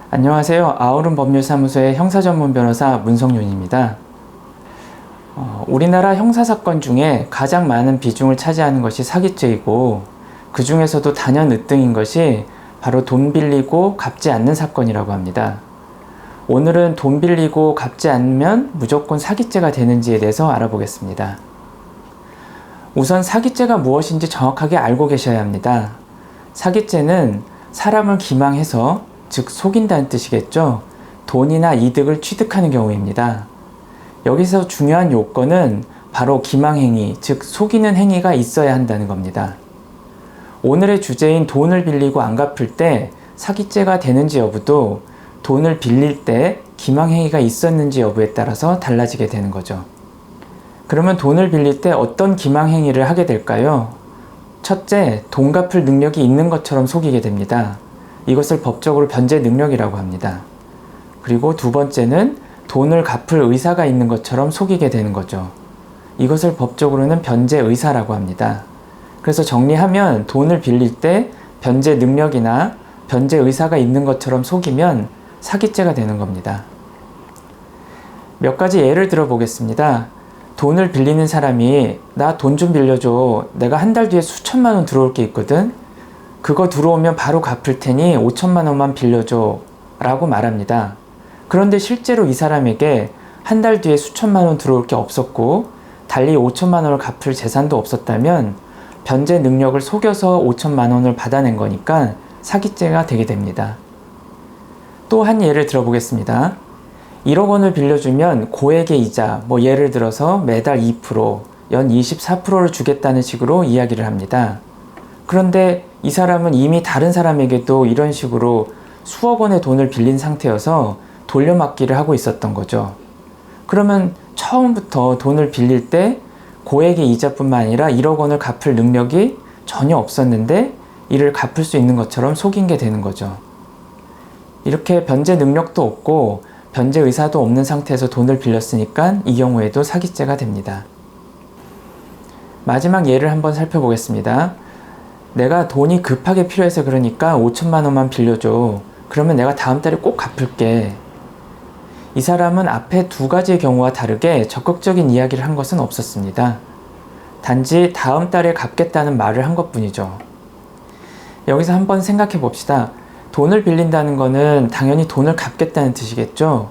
안녕하세요. 아우름 법률사무소의 형사전문 변호사 문성윤입니다. 우리나라 형사사건 중에 가장 많은 비중을 차지하는 것이 사기죄이고, 그 중에서도 단연 으뜸인 것이 바로 돈 빌리고 갚지 않는 사건이라고 합니다. 오늘은 돈 빌리고 갚지 않으면 무조건 사기죄가 되는지에 대해서 알아보겠습니다. 우선 사기죄가 무엇인지 정확하게 알고 계셔야 합니다. 사기죄는 사람을 기망해서, 즉 속인다는 뜻이겠죠. 돈이나 이득을 취득하는 경우입니다. 여기서 중요한 요건은 바로 기망행위, 즉 속이는 행위가 있어야 한다는 겁니다. 오늘의 주제인 돈을 빌리고 안 갚을 때 사기죄가 되는지 여부도 돈을 빌릴 때 기망행위가 있었는지 여부에 따라서 달라지게 되는 거죠. 그러면 돈을 빌릴 때 어떤 기망행위를 하게 될까요? 첫째, 돈 갚을 능력이 있는 것처럼 속이게 됩니다. 이것을 법적으로 변제 능력이라고 합니다. 그리고 두 번째는 돈을 갚을 의사가 있는 것처럼 속이게 되는 거죠. 이것을 법적으로는 변제 의사라고 합니다. 그래서 정리하면 돈을 빌릴 때 변제 능력이나 변제 의사가 있는 것처럼 속이면 사기죄가 되는 겁니다. 몇 가지 예를 들어 보겠습니다. 돈을 빌리는 사람이 나 돈 좀 빌려줘. 내가 한 달 뒤에 수천만 원 들어올 게 있거든. 그거 들어오면 바로 갚을 테니 5천만 원만 빌려줘 라고 말합니다. 그런데 실제로 이 사람에게 한 달 뒤에 수천만 원 들어올 게 없었고 달리 5천만 원을 갚을 재산도 없었다면 변제 능력을 속여서 5천만 원을 받아낸 거니까 사기죄가 되게 됩니다. 또 한 예를 들어보겠습니다. 1억 원을 빌려주면 고액의 이자, 예를 들어서 매달 2%, 연 24%를 주겠다는 식으로 이야기를 합니다. 그런데 이 사람은 이미 다른 사람에게도 이런 식으로 수억 원의 돈을 빌린 상태여서 돌려막기를 하고 있었던 거죠. 그러면 처음부터 돈을 빌릴 때 고액의 이자뿐만 아니라 1억 원을 갚을 능력이 전혀 없었는데 이를 갚을 수 있는 것처럼 속인 게 되는 거죠. 이렇게 변제 능력도 없고 변제 의사도 없는 상태에서 돈을 빌렸으니까 이 경우에도 사기죄가 됩니다. 마지막 예를 한번 살펴보겠습니다. 내가 돈이 급하게 필요해서 그러니까 5천만 원만 빌려줘. 그러면 내가 다음 달에 꼭 갚을게. 이 사람은 앞에 두 가지의 경우와 다르게 적극적인 이야기를 한 것은 없었습니다. 단지 다음 달에 갚겠다는 말을 한 것뿐이죠. 여기서 한번 생각해 봅시다. 돈을 빌린다는 거는 당연히 돈을 갚겠다는 뜻이겠죠.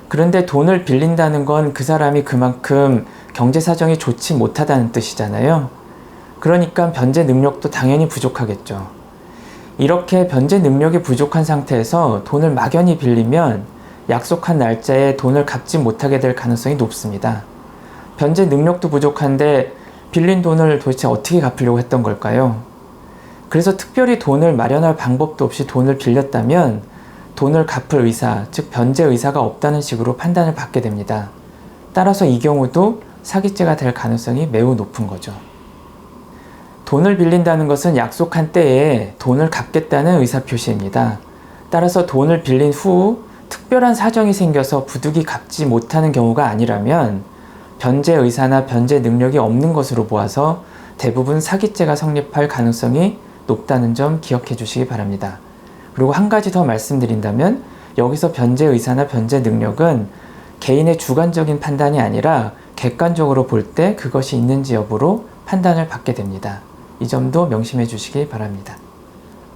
그런데 돈을 빌린다는 건 그 사람이 그만큼 경제 사정이 좋지 못하다는 뜻이잖아요. 그러니까 변제 능력도 당연히 부족하겠죠. 이렇게 변제 능력이 부족한 상태에서 돈을 막연히 빌리면 약속한 날짜에 돈을 갚지 못하게 될 가능성이 높습니다. 변제 능력도 부족한데 빌린 돈을 도대체 어떻게 갚으려고 했던 걸까요? 그래서 특별히 돈을 마련할 방법도 없이 돈을 빌렸다면 돈을 갚을 의사, 즉 변제 의사가 없다는 식으로 판단을 받게 됩니다. 따라서 이 경우도 사기죄가 될 가능성이 매우 높은 거죠. 돈을 빌린다는 것은 약속한 때에 돈을 갚겠다는 의사표시입니다. 따라서 돈을 빌린 후 특별한 사정이 생겨서 부득이 갚지 못하는 경우가 아니라면 변제 의사나 변제 능력이 없는 것으로 보아서 대부분 사기죄가 성립할 가능성이 높다는 점 기억해 주시기 바랍니다. 그리고 한 가지 더 말씀드린다면 여기서 변제 의사나 변제 능력은 개인의 주관적인 판단이 아니라 객관적으로 볼 때 그것이 있는지 여부로 판단을 받게 됩니다. 이 점도 명심해 주시기 바랍니다.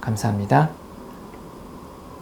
감사합니다.